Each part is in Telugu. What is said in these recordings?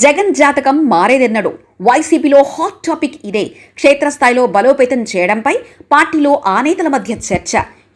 జగన్ జాతకం మారేదెన్నడు. వైసీపీలో హాట్ టాపిక్ ఇదే. క్షేత్రస్థాయిలో బలోపేతం చేయడంపై పార్టీలో ఆ నేతల మధ్య చర్చ.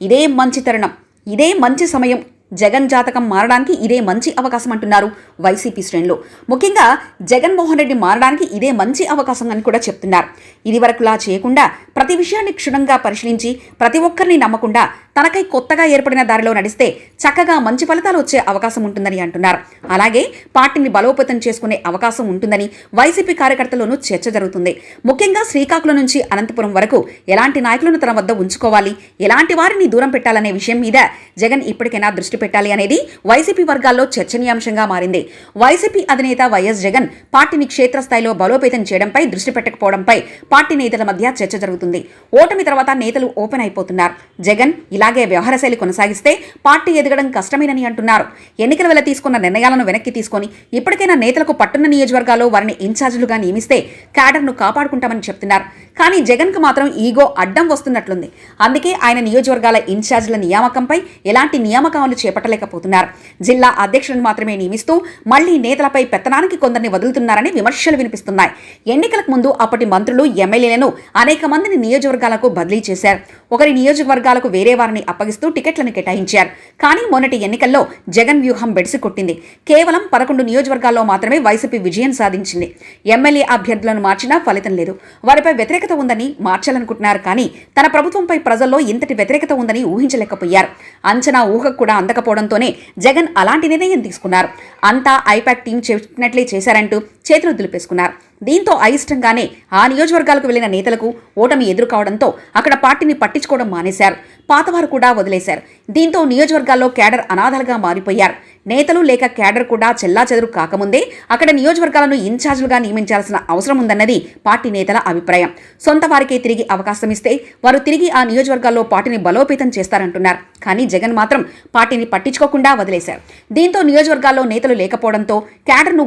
ఇదే మంచి తరుణం, ఇదే మంచి సమయం. జగన్ జాతకం మారడానికి ఇదే మంచి అవకాశం అంటున్నారు వైసీపీ శ్రేణులు. ముఖ్యంగా జగన్మోహన్ రెడ్డి మారడానికి ఇదే మంచి అవకాశం అని కూడా చెప్తున్నారు. ఇది వరకులా చేయకుండా ప్రతి విషయాన్ని క్షుణ్ణంగా పరిశీలించి ప్రతి ఒక్కరిని నమ్మకుండా తనకై కొత్తగా ఏర్పడిన దారిలో నడిస్తే చక్కగా మంచి ఫలితాలు వచ్చే అవకాశం ఉంటుందని అంటున్నారు. అలాగే పార్టీని బలోపేతం చేసుకునే అవకాశం ఉంటుందని వైసీపీ కార్యకర్తల్లోనూ చర్చ జరుగుతుంది. ముఖ్యంగా శ్రీకాకుళం నుంచి అనంతపురం వరకు ఎలాంటి నాయకులను తన వద్ద ఉంచుకోవాలి, ఎలాంటి వారిని దూరం పెట్టాలనే విషయం మీద జగన్ ఇప్పటికైనా దృష్టి పెట్టాలి అనేది వైసీపీ వర్గాల్లో చర్చనీయాంశంగా మారింది. వైసీపీ అధినేత వైఎస్ జగన్ పార్టీని క్షేత్రస్థాయిలో బలోపేతం చేయడంపై దృష్టి పెట్టకపోవడంపై పార్టీ నేతల మధ్య చర్చ జరుగుతుంది. ఓటమి తర్వాత నేతలు ఓపెన్ అయిపోతున్నారు. జగన్ ఇలాగే వ్యవహారశైలి కొనసాగిస్తే పార్టీ ఎదగడం కష్టమేనని అంటున్నారు. ఎన్నికల వేళ తీసుకున్న నిర్ణయాలను వెనక్కి తీసుకొని ఇప్పటికైనా నేతలకు పట్టున్న నియోజకవర్గాల్లో వారిని ఇన్ఛార్జీలుగా నియమిస్తే క్యాడర్ను కాపాడుకుంటామని చెప్తున్నారు. కానీ జగన్కు మాత్రం ఈగో అడ్డం వస్తున్నట్లుంది. అందుకే ఆయన నియోజకవర్గాల ఇన్ఛార్జీల నియామకంపై ఎలాంటి నియామకాలు చేపట్టలేకపోతున్నారు. జిల్లా అధ్యక్షులను మాత్రమే నియమిస్తూ మళ్లీ నేతలపై పెత్తనానికి కొందరిని వదులుతున్నారని విమర్శలు వినిపిస్తున్నాయి. ఎన్నికలకు ముందు అప్పటి మంత్రులు, ఎమ్మెల్యేలను అనేక మందిని నియోజకవర్గాలకు బదిలీ చేశారు. ఒకరి నియోజకవర్గాలకు వేరే వారిని అప్పగిస్తూ టికెట్లను కేటాయించారు. కానీ మొన్నటి ఎన్నికల్లో జగన్ వ్యూహం బెడిసి కొట్టింది. కేవలం 11 నియోజకవర్గాల్లో మాత్రమే వైసీపీ విజయం సాధించింది. ఎమ్మెల్యే అభ్యర్థులను మార్చినా ఫలితం లేదు. వారిపై వ్యతిరేకత ఉందని మార్చాలనుకుంటున్నారు. కానీ తన ప్రభుత్వంపై ప్రజల్లో ఇంతటి వ్యతిరేకత ఉందని ఊహించలేకపోయారు. అంచనా ఊహకు కూడా అందకపోవడంతోనే జగన్ అలాంటి నిర్ణయం తీసుకున్నారు. అంతా ఐపాక్ టీం చెప్పినట్లే చేశారంటూ చేతులు దులిపేసుకున్నారు. దీంతో అయిష్టంగానే ఆ నియోజకవర్గాలకు వెళ్లిన నేతలకు ఓటమి ఎదురుకావడంతో అక్కడ పార్టీని పట్టించుకోవడం మానేశారు. పాతవారు కూడా వదిలేశారు. దీంతో నియోజకవర్గాల్లో క్యాడర్ అనాథలుగా మారిపోయారు. నేతలు లేక క్యాడర్ కూడా చెల్లాచెదురు కాకముందే అక్కడ నియోజకవర్గాలను ఇన్ఛార్జీలుగా నియమించాల్సిన అవసరం ఉందన్నది పార్టీ నేతల అభిప్రాయం. సొంత వారికే తిరిగి అవకాశం ఇస్తే వారు తిరిగి ఆ నియోజకవర్గాల్లో పార్టీని బలోపేతం చేస్తారంటున్నారు. కానీ జగన్ మాత్రం పార్టీని పట్టించుకోకుండా వదిలేశారు. దీంతో నియోజకవర్గాల్లో నేతలు లేకపోవడంతో క్యాడర్ను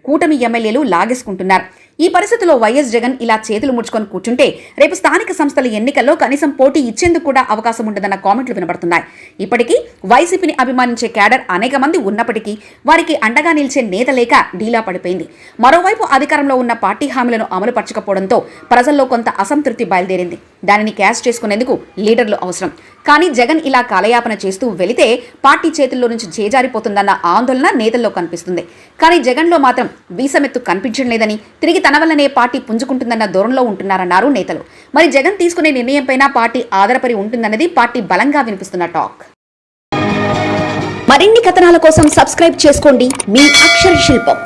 కూటమి ఎమ్మెల్యేలు లాగేసుకుంటున్నారు. ఈ పరిస్థితిలో వైఎస్ జగన్ ఇలా చేతులు ముడుచుకొని కూర్చుంటే రేపు స్థానిక సంస్థల ఎన్నికల్లో కనీసం పోటీ ఇచ్చేందుకు కూడా అవకాశం ఉండదన్న కామెంట్లు వినబడుతున్నాయి. ఇప్పటికీ వైసీపీని అభిమానించే క్యాడర్ అనేక మంది ఉన్నప్పటికీ వారికి అండగా నిలిచే నేత లేక ఢీలా పడిపోయింది. మరోవైపు అధికారంలో ఉన్న పార్టీ హామీలను అమలు పరచకపోవడంతో ప్రజల్లో కొంత అసంతృప్తి బయలుదేరింది. దానిని క్యాష్ చేసుకునేందుకు లీడర్లు అవసరం. కానీ జగన్ ఇలా కాలయాపన చేస్తూ వెళితే పార్టీ చేతుల్లో నుంచి చేజారిపోతుందన్న ఆందోళన నేతల్లో కనిపిస్తుంది. కానీ జగన్లో మాత్రం వీసమెత్తు కనిపించడం లేదని, తిరిగి తన వల్లనే పార్టీ పుంజుకుంటుందన్న ధోరణిలో ఉంటున్నారన్నారు నేతలు. మరి జగన్ తీసుకునే నిర్ణయంపైన పార్టీ ఆధారపడి ఉంటుందన్నది పార్టీ బలంగా వినిపిస్తున్న టాక్. మరిన్ని కథనాల కోసం సబ్స్క్రైబ్ చేసుకోండి మీ అక్షర శిల్పం.